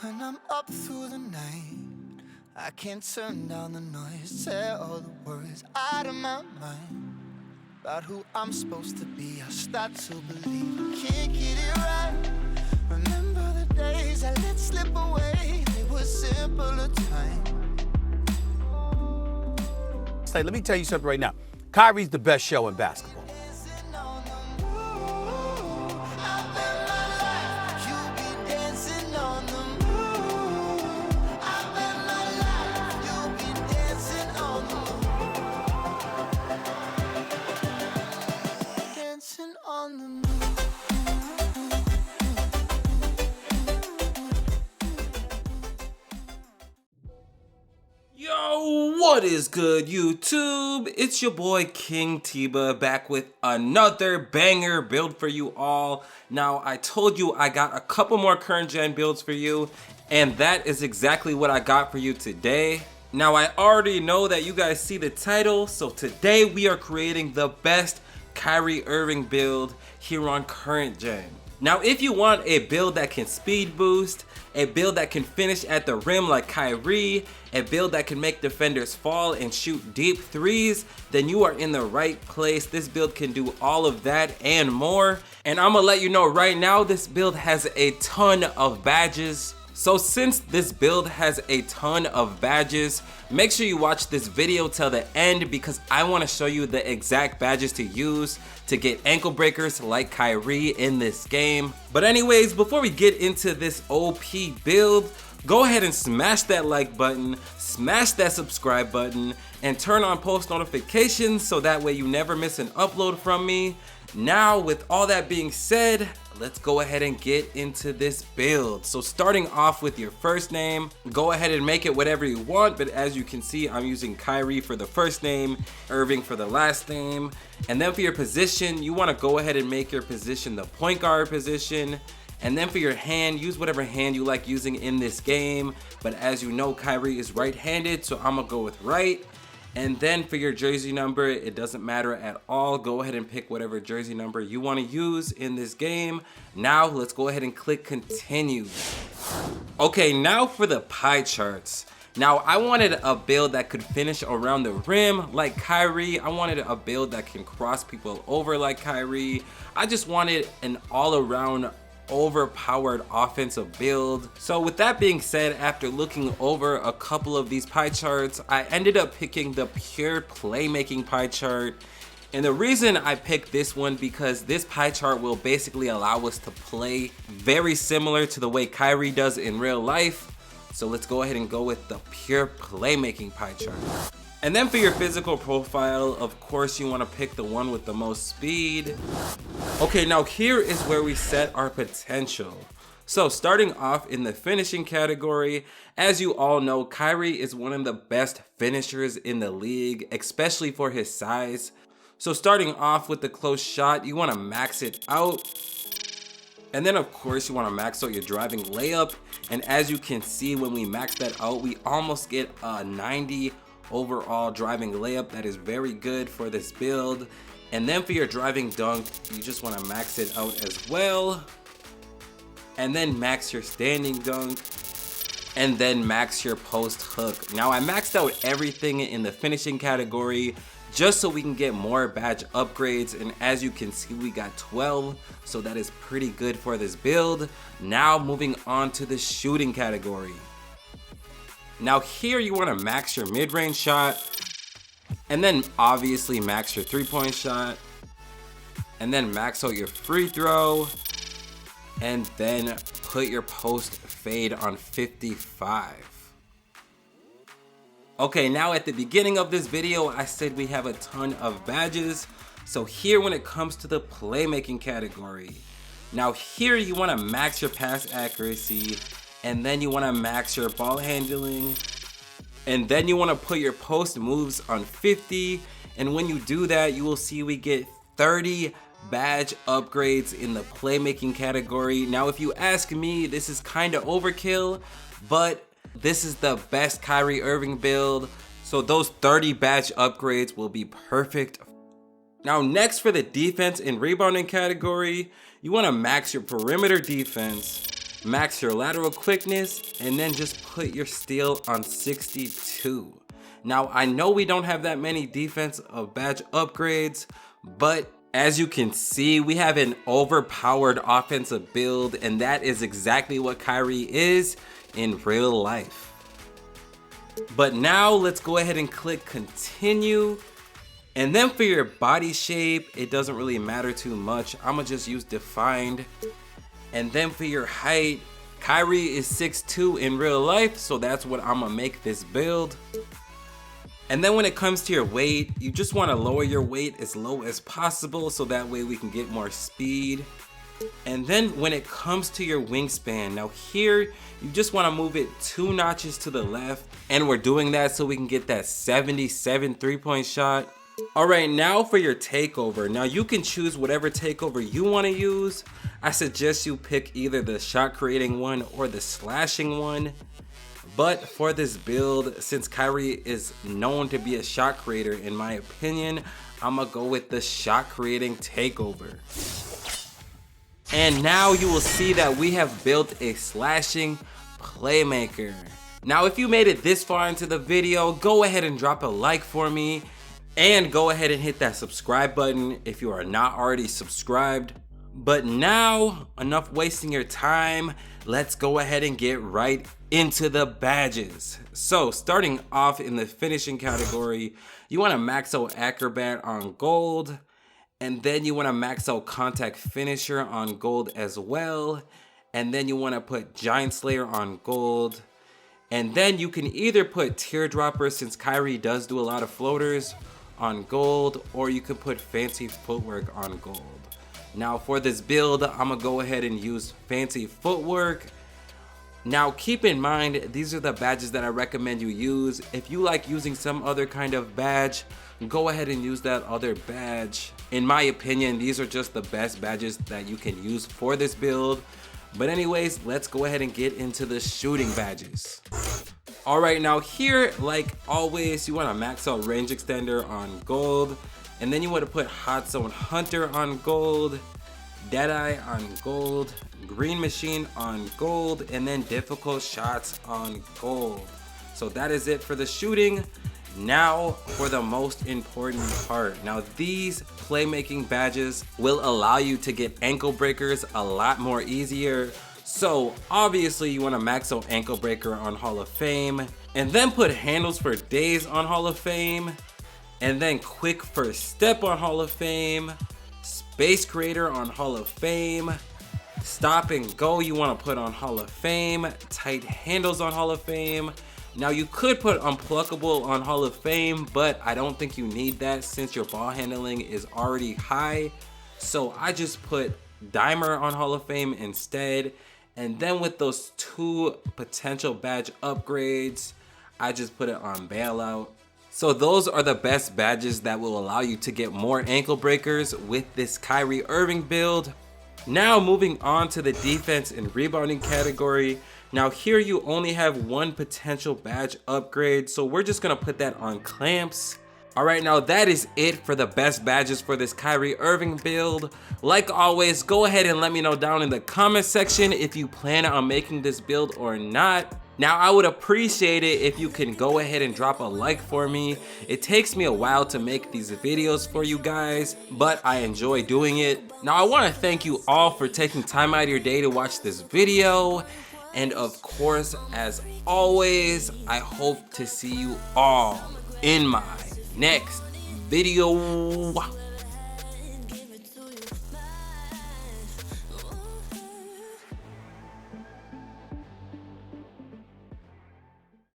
When I'm up through the night, I can't turn down the noise, tear all the worries out of my mind. About who I'm supposed to be, I start to believe I can't get it right. Remember the days I let slip away, they were simpler times. Say, let me tell you something right now. Kyrie's the best show in basketball. Yo, what is good, YouTube? It's your boy King Tiba back with another banger build for you all. Now, I told you I got a couple more current gen builds for you, and that is exactly what I got for you today. Now, I already know that you guys see the title, so today we are creating the best Kyrie Irving build here on current gen. Now, if you want a build that can speed boost, a build that can finish at the rim like Kyrie, a build that can make defenders fall and shoot deep threes, then you are in the right place. This build can do all of that and more. And I'm gonna let you know right now, this build has a ton of badges. So since this build has a ton of badges, make sure you watch this video till the end because I want to show you the exact badges to use to get ankle breakers like Kyrie in this game. But anyways, before we get into this OP build, go ahead and smash that like button, smash that subscribe button, and turn on post notifications so that way you never miss an upload from me. Now, with all that being said, let's go ahead and get into this build. So starting off with your first name, go ahead and make it whatever you want, but as you can see, I'm using Kyrie for the first name, Irving for the last name. And then for your position, you want to go ahead and make your position the point guard position. And then for your hand, use whatever hand you like using in this game. But as you know, Kyrie is right-handed, so I'm gonna go with right. And then for your jersey number, it doesn't matter at all. Go ahead and pick whatever jersey number you want to use in this game. Now let's go ahead and click continue. Okay, now for the pie charts. Now I wanted a build that could finish around the rim like Kyrie. I wanted a build that can cross people over like Kyrie. I just wanted an all-around overpowered offensive build. So with that being said, after looking over a couple of these pie charts, I ended up picking the pure playmaking pie chart. And the reason I picked this one because this pie chart will basically allow us to play very similar to the way Kyrie does in real life. So let's go ahead and go with the pure playmaking pie chart. And then for your physical profile, of course, you want to pick the one with the most speed. Okay, now here is where we set our potential. So starting off in the finishing category, as you all know, Kyrie is one of the best finishers in the league, especially for his size. So starting off with the close shot, you want to max it out. And then of course you want to max out your driving layup. And as you can see, when we max that out, we almost get a 90 overall driving layup. That is very good for this build. And then for your driving dunk, you just want to max it out as well. And then max your standing dunk. And then max your post hook. Now I maxed out everything in the finishing category just so we can get more badge upgrades. And as you can see, we got 12. So that is pretty good for this build. Now moving on to the shooting category. Now here you want to max your mid-range shot, and then obviously max your three-point shot, and then max out your free throw, and then put your post fade on 55. Okay, now at the beginning of this video, I said we have a ton of badges. So here when it comes to the playmaking category, now here you want to max your pass accuracy, and then you want to max your ball handling, and then you want to put your post moves on 50. And when you do that, you will see we get 30 badge upgrades in the playmaking category. Now if you ask me, this is kind of overkill, but this is the best Kyrie Irving build, so those 30 badge upgrades will be perfect. Now next, for the defense and rebounding category, you want to max your perimeter defense, max your lateral quickness, and then just put your steal on 62. Now, I know we don't have that many defensive badge upgrades, but as you can see, we have an overpowered offensive build, and that is exactly what Kyrie is in real life. But now let's go ahead and click continue. And then for your body shape, it doesn't really matter too much. I'm gonna just use defined. And then for your height, Kyrie is 6'2" in real life, so that's what I'm gonna make this build. And then when it comes to your weight, you just wanna lower your weight as low as possible so that way we can get more speed. And then when it comes to your wingspan, now here, you just wanna move it 2 notches to the left, and we're doing that so we can get that 77 3-point shot. All right, now for your takeover. Now you can choose whatever takeover you wanna use. I suggest you pick either the shot creating one or the slashing one. But for this build, since Kyrie is known to be a shot creator, in my opinion, I'm gonna go with the shot creating takeover. And now you will see that we have built a slashing playmaker. Now, if you made it this far into the video, go ahead and drop a like for me, and go ahead and hit that subscribe button if you are not already subscribed. But now, enough wasting your time, let's go ahead and get right into the badges. So starting off in the finishing category, you want to max out Acrobat on gold, and then you want to max out Contact Finisher on gold as well, and then you want to put Giant Slayer on gold, and then you can either put Teardropper, since Kyrie does do a lot of floaters, on gold, or you could put Fancy Footwork on gold. Now for this build, I'm gonna go ahead and use Fancy Footwork. Now keep in mind, these are the badges that I recommend you use. If you like using some other kind of badge, go ahead and use that other badge. In my opinion, these are just the best badges that you can use for this build. But anyways, let's go ahead and get into the shooting badges. All right, now here, like always, you want to max out Range Extender on gold, and then you want to put Hot Zone Hunter on gold, Deadeye on gold, Green Machine on gold, and then Difficult Shots on gold. So that is it for the shooting. Now for the most important part. Now these playmaking badges will allow you to get ankle breakers a lot more easier. So obviously you want to max out Ankle Breaker on Hall of Fame, and then put Handles for Days on Hall of Fame, and then Quick First Step on Hall of Fame, Space Creator on Hall of Fame, Stop and Go you want to put on Hall of Fame, Tight Handles on Hall of Fame. Now you could put Unpluckable on Hall of Fame, but I don't think you need that since your ball handling is already high. So I just put Dimer on Hall of Fame instead. And then with those 2 potential badge upgrades, I just put it on Bailout. So those are the best badges that will allow you to get more ankle breakers with this Kyrie Irving build. Now moving on to the defense and rebounding category. Now here you only have 1 potential badge upgrade, so we're just gonna put that on Clamps. All right, now that is it for the best badges for this Kyrie Irving build. Like always, go ahead and let me know down in the comment section if you plan on making this build or not. Now I would appreciate it if you can go ahead and drop a like for me. It takes me a while to make these videos for you guys, but I enjoy doing it. Now I want to thank you all for taking time out of your day to watch this video. And of course, as always, I hope to see you all in my next video.